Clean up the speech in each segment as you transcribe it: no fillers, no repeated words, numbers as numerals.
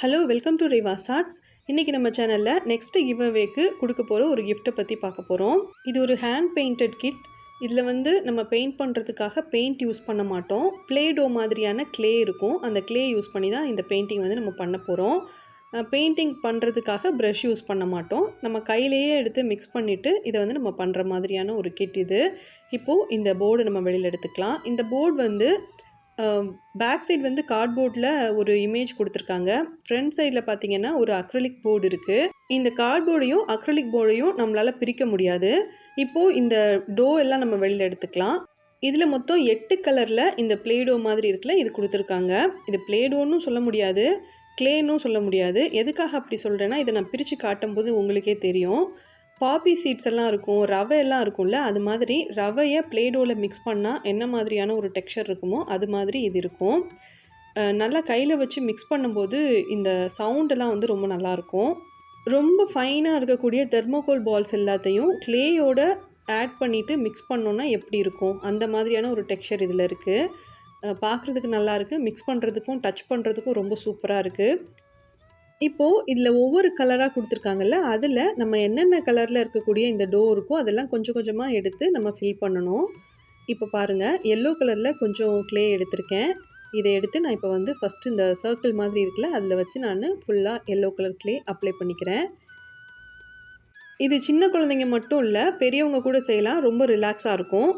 Hello welcome to Reva's arts. இன்றைக்கி நம்ம சேனலில் நெக்ஸ்ட் கிவ் அவேக்கு கொடுக்க போகிற ஒரு கிஃப்ட்டை பற்றி பார்க்க போகிறோம். இது ஒரு ஹேண்ட் பெயிண்டட் கிட். இதில் நம்ம பெயிண்ட் பண்ணுறதுக்காக பெயிண்ட் யூஸ் பண்ண மாட்டோம். ப்ளே டோ மாதிரியான க்ளே இருக்கும். அந்த க்ளே யூஸ் பண்ணி தான் இந்த பெயிண்டிங் நம்ம பண்ண போகிறோம். பெயிண்டிங் பண்ணுறதுக்காக ப்ரஷ் யூஸ் பண்ண மாட்டோம். நம்ம கையிலேயே எடுத்து மிக்ஸ் பண்ணிவிட்டு இதை நம்ம பண்ணுற மாதிரியான ஒரு கிட் இது. இப்போது இந்த போர்டு நம்ம வெளியில் எடுத்துக்கலாம். இந்த போர்டு பேக் சைடு கார்ட்போர்டில் ஒரு இமேஜ் கொடுத்துருக்காங்க. ஃப்ரண்ட் சைடில் பார்த்தீங்கன்னா ஒரு அக்ரிலிக் போர்டு இருக்குது. இந்த கார்ட்போர்டையும் அக்ரிலிக் போர்டையும் நம்மளால் பிரிக்க முடியாது. இப்போது இந்த டோ எல்லாம் நம்ம வெளியில் எடுத்துக்கலாம். இதில் மொத்தம் 8 கலரில் இந்த ப்ளேடோ மாதிரி இருக்குல்ல, இது கொடுத்துருக்காங்க. இது ப்ளேடோன்னு சொல்ல முடியாது, க்ளேனும் சொல்ல முடியாது. எதுக்காக அப்படி சொல்கிறேன்னா, இதை நான் பிரித்து காட்டும்போது உங்களுக்கே தெரியும். பாப்பி சீட்ஸ் எல்லாம் இருக்கும், ரவை எல்லாம் இருக்கும்ல, அது மாதிரி ரவையை ப்ளேடோவில் மிக்ஸ் பண்ணால் என்ன மாதிரியான ஒரு டெக்ஸ்சர் இருக்குமோ அது மாதிரி இது இருக்கும். நல்லா கையில் வச்சு மிக்ஸ் பண்ணும்போது இந்த சவுண்டெல்லாம் ரொம்ப நல்லாயிருக்கும். ரொம்ப ஃபைனாக இருக்கக்கூடிய தெர்மோகோல் பால்ஸ் எல்லாத்தையும் க்ளேயோட ஆட் பண்ணிவிட்டு மிக்ஸ் பண்ணோன்னா எப்படி இருக்கும், அந்த மாதிரியான ஒரு டெக்ஸ்சர் இதில் இருக்குது. பார்க்குறதுக்கு நல்லாயிருக்கு, மிக்ஸ் பண்ணுறதுக்கும் டச் பண்ணுறதுக்கும் ரொம்ப சூப்பராக இருக்குது. இப்போது இதில் ஒவ்வொரு கலராக கொடுத்துருக்காங்கல்ல, அதில் நம்ம என்னென்ன கலரில் இருக்கக்கூடிய இந்த டோ இருக்கோ அதெல்லாம் கொஞ்சம் கொஞ்சமாக எடுத்து நம்ம ஃபில் பண்ணணும். இப்போ பாருங்கள், எல்லோ கலரில் கொஞ்சம் க்ளே எடுத்திருக்கேன். இதை எடுத்து நான் இப்போ ஃபஸ்ட்டு இந்த சர்க்கிள் மாதிரி இருக்குல்ல, அதில் வச்சு நான் ஃபுல்லாக எல்லோ கலர் க்ளே அப்ளை பண்ணிக்கிறேன். இது சின்ன குழந்தைங்க மட்டும் இல்லை, பெரியவங்க கூட செய்யலாம். ரொம்ப ரிலாக்ஸாக இருக்கும்.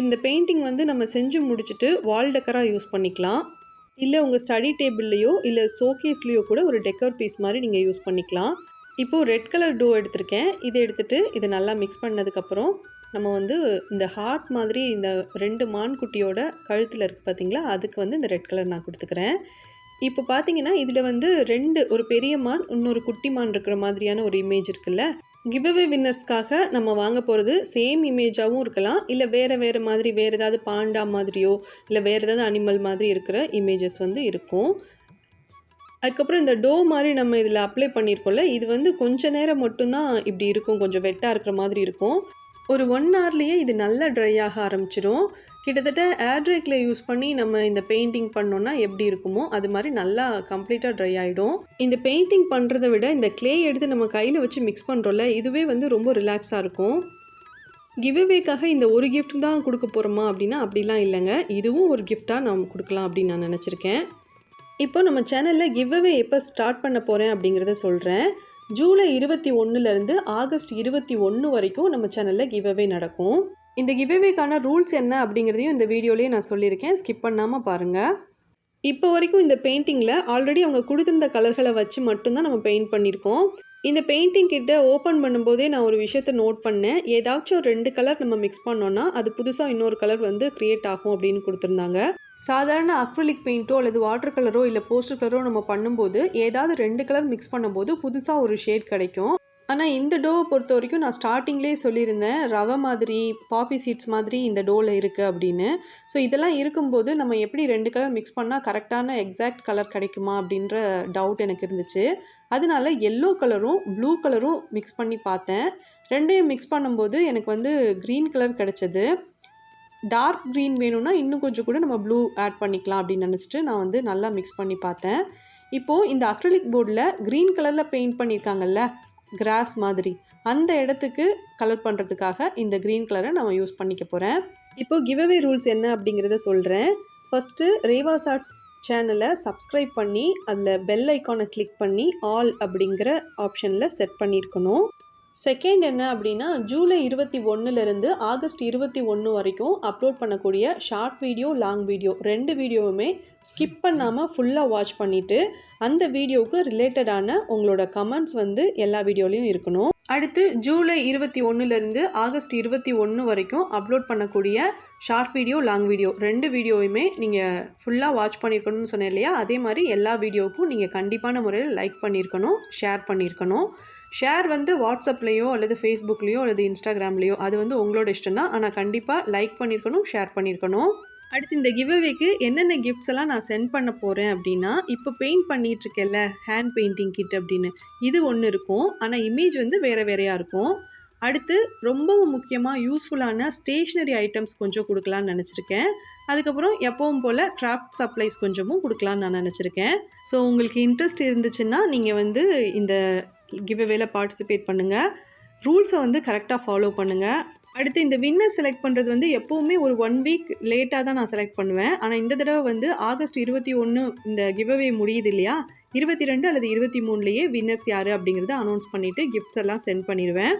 இந்த பெயிண்டிங் நம்ம செஞ்சு முடிச்சுட்டு வால் டெக்கராக யூஸ் பண்ணிக்கலாம். இல்லை உங்கள் ஸ்டடி டேபிள்லையோ இல்லை ஷோகேஸ்லேயோ கூட ஒரு டெக்கர் பீஸ் மாதிரி நீங்கள் யூஸ் பண்ணிக்கலாம். இப்போது ரெட் கலர் டோ எடுத்திருக்கேன். இதை எடுத்துகிட்டு இதை நல்லா மிக்ஸ் பண்ணதுக்கப்புறம் நம்ம இந்த ஹார்ட் மாதிரி இந்த 2 மான்குட்டியோட கழுத்தில் இருக்குது பார்த்தீங்களா, அதுக்கு இந்த ரெட் கலர் நான் கொடுத்துக்கிறேன். இப்போ பார்த்தீங்கன்னா இதில் 2 ஒரு பெரிய மான், இன்னொரு குட்டி மான் இருக்கிற மாதிரியான ஒரு இமேஜ் இருக்குல்ல. கிவ்அவே வின்னர்ஸ்க்காக நம்ம வாங்க போகிறது சேம் இமேஜாகவும் இருக்கலாம், இல்லை வேறு மாதிரி வேறு ஏதாவது பாண்டா மாதிரியோ இல்லை வேறு ஏதாவது அனிமல் மாதிரி இருக்கிற இமேஜஸ் இருக்கும். அதுக்கப்புறம் இந்த டோ மாதிரி நம்ம இதில் அப்ளை பண்ணியிருக்கோம்ல, இது கொஞ்ச நேரம் மட்டும்தான் இப்படி இருக்கும், கொஞ்சம் வெட்டாக இருக்கிற மாதிரி இருக்கும். ஒரு 1 ஹவர்லேயே இது நல்லா ட்ரை ஆக ஆரம்பிச்சிடும். கிட்டத்தட்ட ஏர் ட்ரை க்ளே யூஸ் பண்ணி நம்ம இந்த பெயிண்டிங் பண்ணோன்னா எப்படி இருக்குமோ அது மாதிரி நல்லா கம்ப்ளீட்டாக ட்ரை ஆகிடும். இந்த பெயிண்டிங் பண்ணுறதை விட இந்த க்ளே எடுத்து நம்ம கையில் வச்சு மிக்ஸ் பண்ணுறோம்ல, இதுவே ரொம்ப ரிலாக்ஸாக இருக்கும். கிவ்அவேக்காக இந்த ஒரு கிஃப்ட் தான் கொடுக்க போகிறோமா அப்படின்னா அப்படிலாம் இல்லைங்க. இதுவும் ஒரு கிஃப்டாக நம்ம கொடுக்கலாம் அப்படின்னு நான் நினச்சிருக்கேன். இப்போ நம்ம சேனலில் கிவ்அவே எப்போ ஸ்டார்ட் பண்ண போகிறேன் அப்படிங்கிறத சொல்கிறேன். ஜூலை 21 ஆகஸ்ட் 21 வரைக்கும் நம்ம சேனலில் கிவ்அவே நடக்கும். இந்த கிவ்அவேக்கான ரூல்ஸ் என்ன அப்படிங்கிறதையும் இந்த வீடியோலேயே நான் சொல்லியிருக்கேன், ஸ்கிப் பண்ணாமல் பாருங்கள். இப்போ வரைக்கும் இந்த பெயிண்டிங்கில் ஆல்ரெடி அவங்க கொடுத்துருந்த கலர்களை வச்சு மட்டும்தான் நம்ம பெயிண்ட் பண்ணியிருக்கோம். இந்த பெயிண்டிங் கிட்ட ஓப்பன் பண்ணும்போதே நான் ஒரு விஷயத்தை நோட் பண்ணேன். ஏதாச்சும் 2 கலர் நம்ம மிக்ஸ் பண்ணோன்னா அது புதுசாக இன்னொரு கலர் க்ரியேட் ஆகும் அப்படின்னு கொடுத்துருந்தாங்க. சாதாரண அக்ரிலிக் பெயிண்ட்டோ அல்லது வாட்டர் கலரோ இல்லை போஸ்டர் கலரோ நம்ம பண்ணும்போது ஏதாவது 2 கலர் மிக்ஸ் பண்ணும்போது புதுசாக ஒரு ஷேட் கிடைக்கும். ஆனால் இந்த டோவை பொறுத்த வரைக்கும் நான் ஸ்டார்டிங்லேயே சொல்லியிருந்தேன், ரவை மாதிரி பாப்பி சீட்ஸ் மாதிரி இந்த டோவில் இருக்குது அப்படின்னு. ஸோ இதெல்லாம் இருக்கும்போது நம்ம எப்படி 2 கலர் மிக்ஸ் பண்ணால் கரெக்டான எக்ஸாக்ட் கலர் கிடைக்குமா அப்படின்ற டவுட் எனக்கு இருந்துச்சு. அதனால எல்லோ கலரும் ப்ளூ கலரும் மிக்ஸ் பண்ணி பார்த்தேன். ரெண்டையும் மிக்ஸ் பண்ணும்போது எனக்கு க்ரீன் கலர் கிடச்சிது. டார்க் க்ரீன் வேணும்னா இன்னும் கொஞ்சம் கூட நம்ம ப்ளூ ஆட் பண்ணிக்கலாம் அப்படின்னு நினச்சிட்டு நான் நல்லா மிக்ஸ் பண்ணி பார்த்தேன். இப்போது இந்த அக்ரிலிக் போர்டில் க்ரீன் கலரில் பெயிண்ட் பண்ணியிருக்காங்கல்ல, கிராஸ் மாதிரி, அந்த இடத்துக்கு கலர் பண்ணுறதுக்காக இந்த க்ரீன் கலரை நம்ம யூஸ் பண்ணிக்க போகிறேன். இப்போது கிவ்அவே ரூல்ஸ் என்ன அப்படிங்கிறத சொல்கிறேன். ஃபஸ்ட்டு ரேவாஸ் ஆர்ட்ஸ் சேனலை சப்ஸ்கிரைப் பண்ணி அதில் பெல் ஐக்கானை கிளிக் பண்ணி ஆல் அப்படிங்கிற ஆப்ஷனில் செட் பண்ணியிருக்கணும். செகண்ட் என்ன அப்படின்னா, ஜூலை 21 ஆகஸ்ட் 21 வரைக்கும் அப்லோட் பண்ணக்கூடிய ஷார்ட் வீடியோ, லாங் வீடியோ 2 வீடியோவுமே ஸ்கிப் பண்ணாமல் ஃபுல்லாக வாட்ச் பண்ணிவிட்டு அந்த வீடியோவுக்கு ரிலேட்டடான உங்களோட கமெண்ட்ஸ் எல்லா வீடியோலையும் இருக்கணும். அடுத்து ஜூலை 21 ஆகஸ்ட் 21 வரைக்கும் அப்லோட் பண்ணக்கூடிய ஷார்ட் வீடியோ, லாங் வீடியோ 2 வீடியோவுமே நீங்கள் ஃபுல்லாக வாட்ச் பண்ணியிருக்கணும்னு சொன்னேன் இல்லையா, அதே மாதிரி எல்லா வீடியோவுக்கும் நீங்கள் கண்டிப்பான முறையில் லைக் பண்ணியிருக்கணும், ஷேர் பண்ணியிருக்கணும். ஷேர் வாட்ஸ்அப்லேயோ அல்லது ஃபேஸ்புக்லேயோ அல்லது இன்ஸ்டாகிராம்லேயோ அது உங்களோட இஷ்டம் தான். ஆனால் கண்டிப்பாக லைக் பண்ணியிருக்கணும், ஷேர் பண்ணியிருக்கணும். அடுத்து இந்த கிவ்அவேக்கு என்னென்ன கிஃப்ட்ஸ் எல்லாம் நான் சென்ட் பண்ண போகிறேன் அப்படின்னா, இப்போ பெயிண்ட் பண்ணிகிட்ருக்கேன்ல ஹேண்ட் பெயிண்டிங் கிட் அப்படின்னு, இது ஒன்று இருக்கும். ஆனால் இமேஜ் வேறு வேறையாக இருக்கும். அடுத்து ரொம்பவும் முக்கியமாக யூஸ்ஃபுல்லான ஸ்டேஷ்னரி ஐட்டம்ஸ் கொஞ்சம் கொடுக்கலான்னு நினச்சிருக்கேன். அதுக்கப்புறம் எப்பவும் போல் கிராஃப்ட் சப்ளைஸ் கொஞ்சமும் கொடுக்கலான்னு நான் நினச்சிருக்கேன். ஸோ உங்களுக்கு இன்ட்ரெஸ்ட் இருந்துச்சுன்னா நீங்கள் வந்து இந்த கிவ் அவேல பார்ட்டிசிபேட் பண்ணுங்கள். ரூல்ஸை வந்து கரெக்டாக ஃபாலோ பண்ணுங்கள். அடுத்து இந்த வின்னர் செலக்ட் பண்ணுறது வந்து எப்போவுமே ஒரு 1 வீக் லேட்டாக தான் நான் செலக்ட் பண்ணுவேன். ஆனால் இந்த தடவை வந்து ஆகஸ்ட் 21 இந்த கிவ் அவே முடியுது இல்லையா, 22 அல்லது 23லேயே வின்னர்ஸ் யார் அப்படிங்கிறத அனௌன்ஸ் பண்ணிவிட்டு கிஃப்ட்ஸ் எல்லாம் சென்ட் பண்ணிடுவேன்.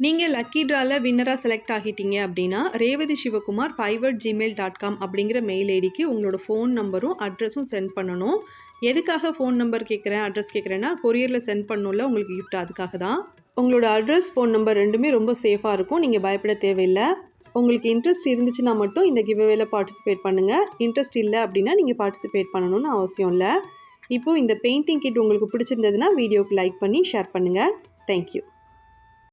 நீங்கள் லக்கி ட்ராவில் வின்னராக செலக்ட் ஆகிட்டீங்க அப்படின்னா revadishivakumar5@gmail.com அப்படிங்கிற மெயில் ஐடிக்கு உங்களோட ஃபோன் நம்பரும் அட்ரஸும் சென்ட் பண்ணணும். எதுக்காக ஃபோன் நம்பர் கேட்குறேன், அட்ரஸ் கேட்குறேன்னா கொரியரில் சென்ட் பண்ணணும்ல உங்களுக்கு கிஃப்ட், அதுக்காக தான். உங்களோட அட்ரஸ், ஃபோன் நம்பர் ரெண்டுமே ரொம்ப சேஃபாக இருக்கும். நீங்கள் பயப்பட தேவையில்லை. உங்களுக்கு இன்ட்ரெஸ்ட் இருந்துச்சுன்னா மட்டும் இந்த கிவ் அவேல பார்ட்டிசிபேட் பண்ணுங்கள். இன்ட்ரெஸ்ட் இல்லை அப்படின்னா நீங்கள் பார்ட்டிசிபேட் பண்ணணும்னு அவசியம் இல்லை. இப்போது இந்த பெயிண்டிங் கிட் உங்களுக்கு பிடிச்சிருந்ததுன்னா வீடியோக்கு லைக் பண்ணி ஷேர் பண்ணுங்கள். தேங்க்யூ.